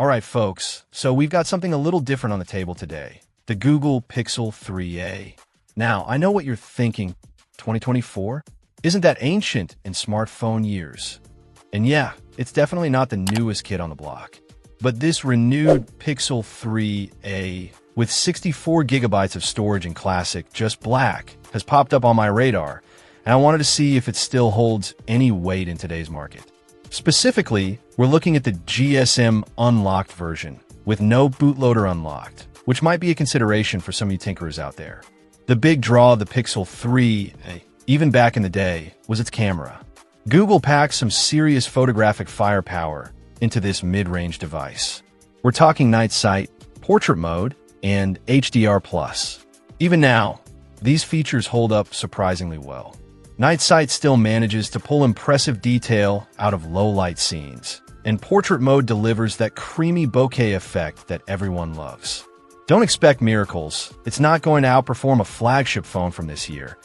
Alright folks, so we've got something a little different on the table today. The Google Pixel 3a. Now, I know what you're thinking. 2024? Isn't that ancient in smartphone years? And yeah, it's definitely not the newest kid on the block. But this renewed Pixel 3a with 64 gigabytes of storage in Classic, just black, has popped up on my radar, and I wanted to see if it still holds any weight in today's market. Specifically, we're looking at the GSM unlocked version, with no bootloader unlocked, which might be a consideration for some of you tinkerers out there. The big draw of the Pixel 3, even back in the day, was its camera. Google packed some serious photographic firepower into this mid-range device. We're talking night sight, portrait mode, and HDR+. Even now, these features hold up surprisingly well. Night sight still manages to pull impressive detail out of low-light scenes, and portrait mode delivers that creamy bokeh effect that everyone loves. Don't expect miracles. It's not going to outperform a flagship phone from this year,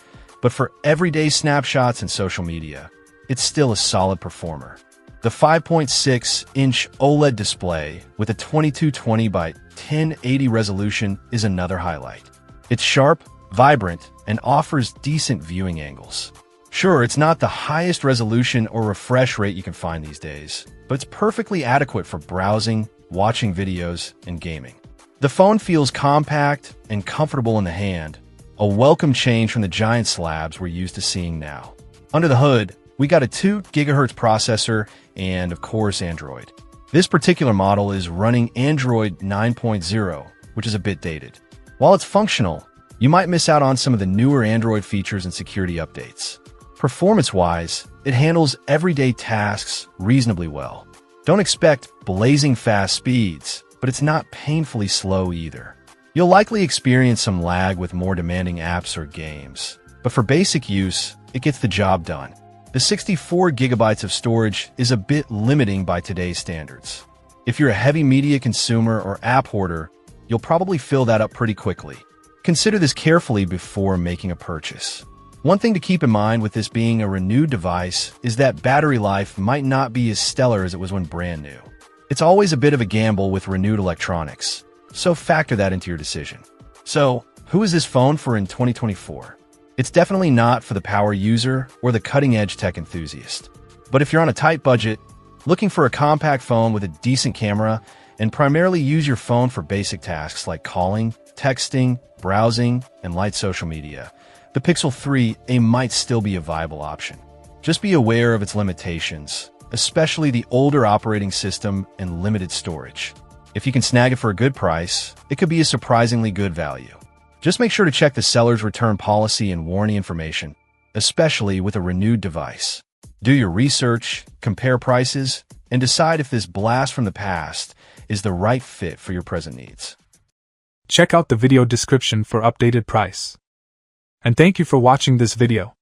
but for everyday snapshots and social media, it's still a solid performer. The 5.6-inch OLED display with a 2220 by 1080 resolution is another highlight. It's sharp, vibrant, and offers decent viewing angles. Sure, it's not the highest resolution or refresh rate you can find these days, but it's perfectly adequate for browsing, watching videos, and gaming. The phone feels compact and comfortable in the hand, a welcome change from the giant slabs we're used to seeing now. Under the hood, we got a 2 GHz processor and, of course, Android. This particular model is running Android 9.0, which is a bit dated. While it's functional, you might miss out on some of the newer Android features and security updates. Performance-wise, it handles everyday tasks reasonably well. Don't expect blazing fast speeds, but it's not painfully slow either. You'll likely experience some lag with more demanding apps or games, but for basic use, it gets the job done. The 64 gigabytes of storage is a bit limiting by today's standards. If you're a heavy media consumer or app hoarder, you'll probably fill that up pretty quickly. Consider this carefully before making a purchase. One thing to keep in mind with this being a renewed device is that battery life might not be as stellar as it was when brand new. It's always a bit of a gamble with renewed electronics, so factor that into your decision. So, who is this phone for in 2024? It's definitely not for the power user or the cutting-edge tech enthusiast. But if you're on a tight budget, looking for a compact phone with a decent camera, and primarily use your phone for basic tasks like calling, texting, browsing, and light social media, the Pixel 3a might still be a viable option. Just be aware of its limitations, especially the older operating system and limited storage. If you can snag it for a good price, it could be a surprisingly good value. Just make sure to check the seller's return policy and warranty information, especially with a renewed device. Do your research, compare prices, and decide if this blast from the past is the right fit for your present needs. Check out the video description for updated price. And thank you for watching this video.